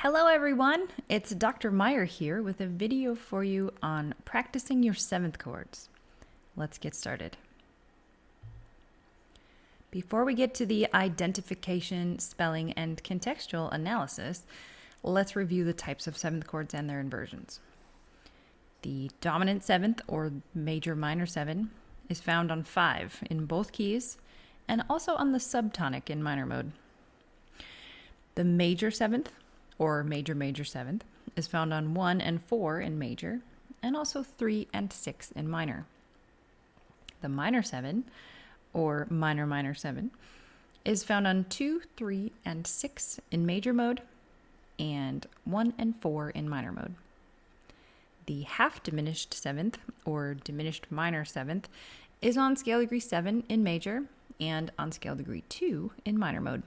Hello everyone, it's Dr. Meyer here with a video for you on practicing your seventh chords. Let's get started. Before we get to the identification, spelling, and contextual analysis, let's review the types of seventh chords and their inversions. The dominant seventh, or major minor 7, is found on 5 in both keys and also on the subtonic in minor mode. The major 7th, or major 7th, is found on 1 and 4 in major, and also 3 and 6 in minor. The minor 7, or minor 7, is found on 2, 3, and 6 in major mode, and 1 and 4 in minor mode. The half diminished 7th, or diminished minor 7th, is on scale degree 7 in major, and on scale degree 2 in minor mode.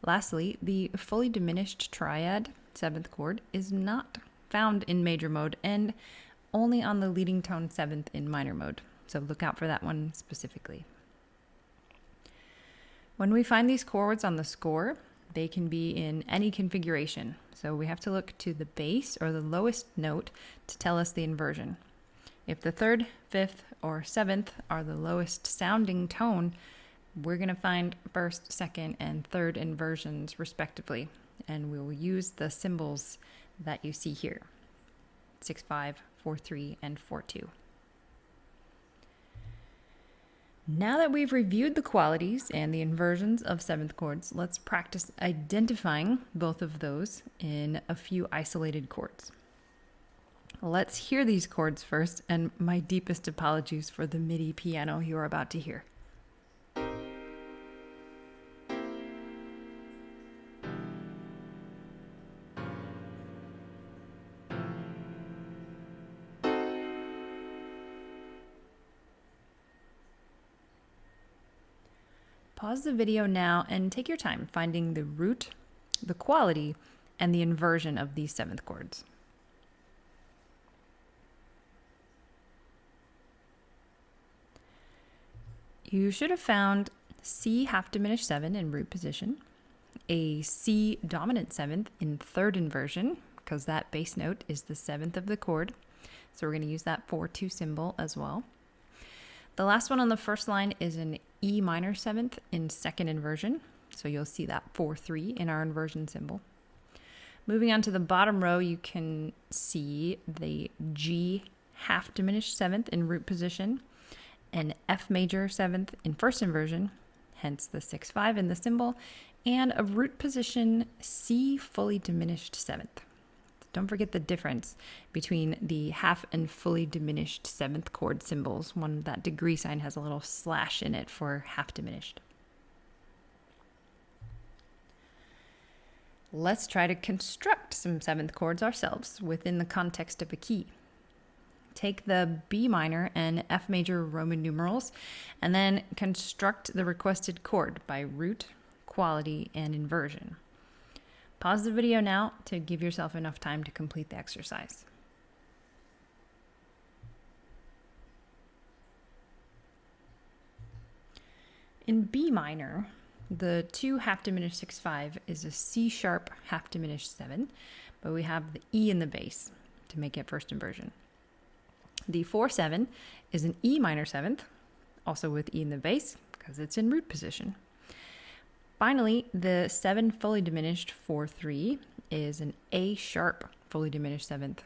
Lastly, the fully diminished triad 7th chord is not found in major mode and only on the leading tone 7th in minor mode. So look out for that one specifically. When we find these chords on the score, they can be in any configuration. So we have to look to the bass or the lowest note to tell us the inversion. If the 3rd, 5th, or 7th are the lowest sounding tone, we're going to find 1st, 2nd, and 3rd inversions respectively, and we will use the symbols that you see here: 6-5, 4-3, and 4-2. Now that we've reviewed the qualities and the inversions of 7th chords, let's practice identifying both of those in a few isolated chords. Let's hear these chords first, and my deepest apologies for the MIDI piano you are about to hear. Pause the video now and take your time finding the root, the quality, and the inversion of these 7th chords. You should have found C half diminished 7 in root position, a C dominant 7th in 3rd inversion, because that bass note is the 7th of the chord, so we're going to use that 4-2 symbol as well. The last one on the first line is an E minor 7th in 2nd inversion, so you'll see that 4-3 in our inversion symbol. Moving on to the bottom row, you can see the G half diminished 7th in root position, an F major 7th in 1st inversion, hence the 6-5 in the symbol, and a root position C fully diminished 7th. Don't forget the difference between the half and fully diminished 7th chord symbols. That degree sign has a little slash in it for half diminished. Let's try to construct some 7th chords ourselves within the context of a key. Take the B minor and F major Roman numerals and then construct the requested chord by root, quality, and inversion. Pause the video now to give yourself enough time to complete the exercise. In B minor, the 2 half diminished 6-5 is a C sharp half diminished 7, but we have the E in the bass to make it 1st inversion. The 4-7 is an E minor 7th, also with E in the bass because it's in root position. Finally, the 7 fully diminished 4-3 is an A sharp fully diminished 7th,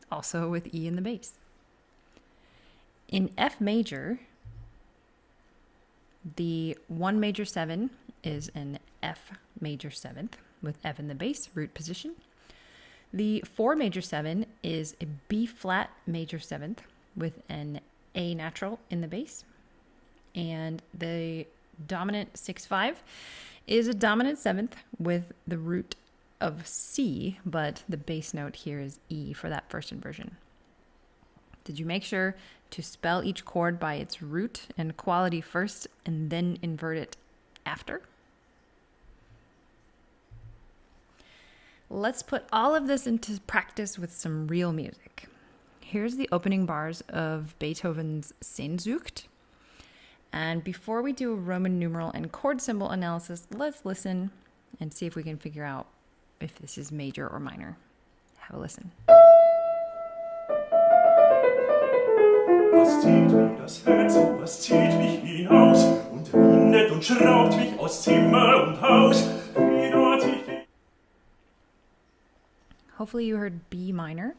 also with E in the bass. In F major, the 1 major 7 is an F major 7th with F in the bass, root position. The 4 major 7 is a B flat major 7th with an A natural in the bass. And the dominant 6-5 is a dominant 7th with the root of C, but the bass note here is E for that 1st inversion. Did you make sure to spell each chord by its root and quality first and then invert it after? Let's put all of this into practice with some real music. Here's the opening bars of Beethoven's Sehnsucht. And before we do a Roman numeral and chord symbol analysis, let's listen and see if we can figure out if this is major or minor. Have a listen. Was zieht mir das Herz und was zieht mich hinaus und windet und schraubt mich aus Zimmer und Haus. Wie dort ich bin. Hopefully you heard B minor.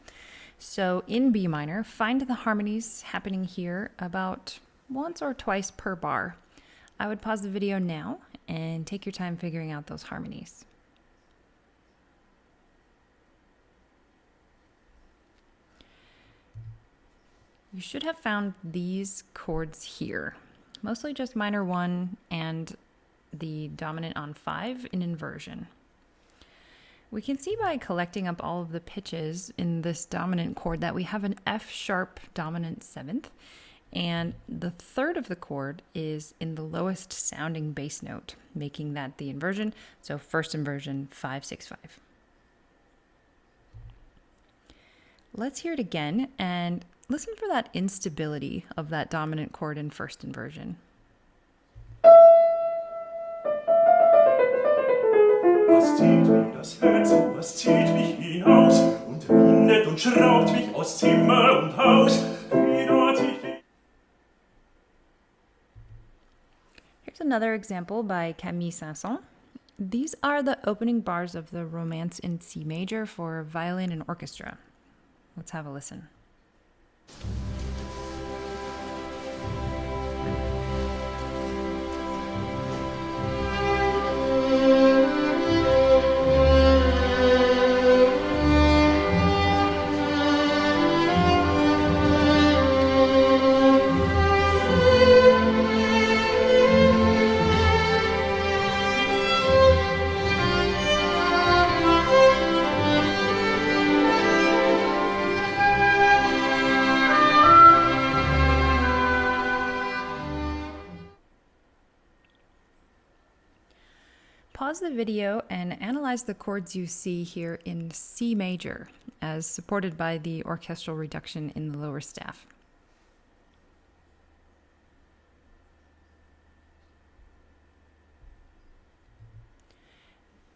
So in B minor, find the harmonies happening here about once or twice per bar. I would pause the video now and take your time figuring out those harmonies. You should have found these chords here, mostly just minor 1 and the dominant on 5 in inversion. We can see by collecting up all of the pitches in this dominant chord that we have an F sharp dominant 7th, and the third of the chord is in the lowest sounding bass note, making that the inversion, so first inversion 5, 6, 5. Let's hear it again and listen for that instability of that dominant chord in first inversion. Was zieht mir das Herz und was zieht mich hinaus und windet und schraubt mich aus Zimmer und Haus. Wie dort ich bin. Here's another example by Camille Saint-Saëns. These are the opening bars of the Romance in C major for violin and orchestra. Let's have a listen. Pause the video and analyze the chords you see here in C major, as supported by the orchestral reduction in the lower staff.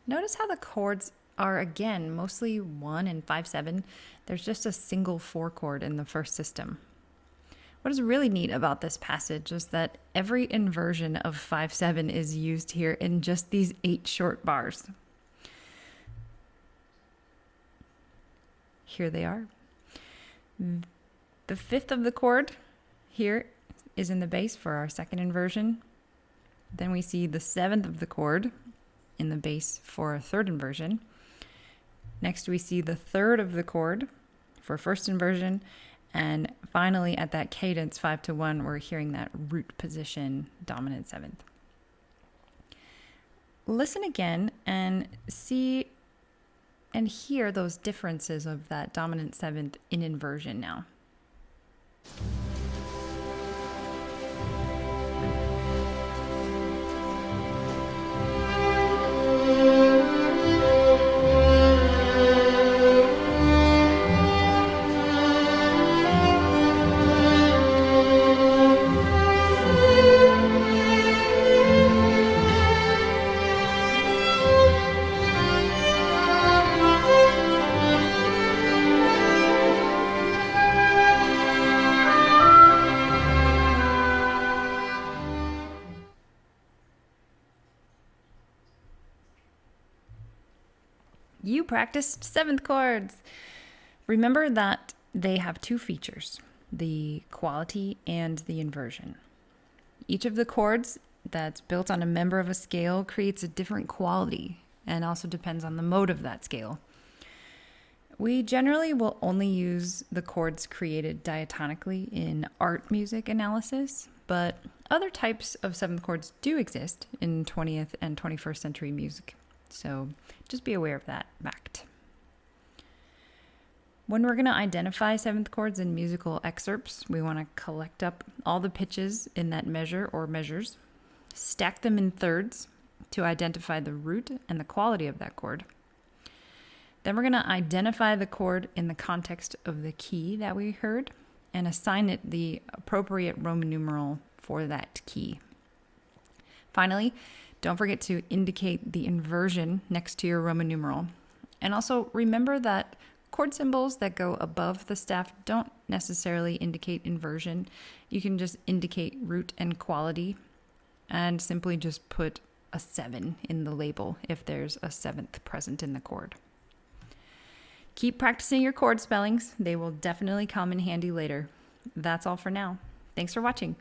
Notice how the chords are again mostly 1 and 5, 7. There's just a single 4 chord in the first system. What is really neat about this passage is that every inversion of 5/7 is used here in just these 8 short bars. Here they are. The 5th of the chord here is in the bass for our second inversion. Then we see the 7th of the chord in the bass for a third inversion. Next we see the 3rd of the chord for first inversion. And finally, at that cadence 5-1, we're hearing that root position, dominant 7th. Listen again and see and hear those differences of that dominant 7th in inversion now. You practiced 7th chords. Remember that they have 2 features, the quality and the inversion. Each of the chords that's built on a member of a scale creates a different quality and also depends on the mode of that scale. We generally will only use the chords created diatonically in art music analysis, but other types of 7th chords do exist in 20th and 21st century music. So just be aware of that fact. When we're going to identify 7th chords in musical excerpts, we want to collect up all the pitches in that measure or measures, stack them in thirds to identify the root and the quality of that chord. Then we're going to identify the chord in the context of the key that we heard and assign it the appropriate Roman numeral for that key. Finally, don't forget to indicate the inversion next to your Roman numeral. And also remember that chord symbols that go above the staff don't necessarily indicate inversion. You can just indicate root and quality, and simply just put a 7 in the label if there's a 7th present in the chord. Keep practicing your chord spellings. They will definitely come in handy later. That's all for now. Thanks for watching.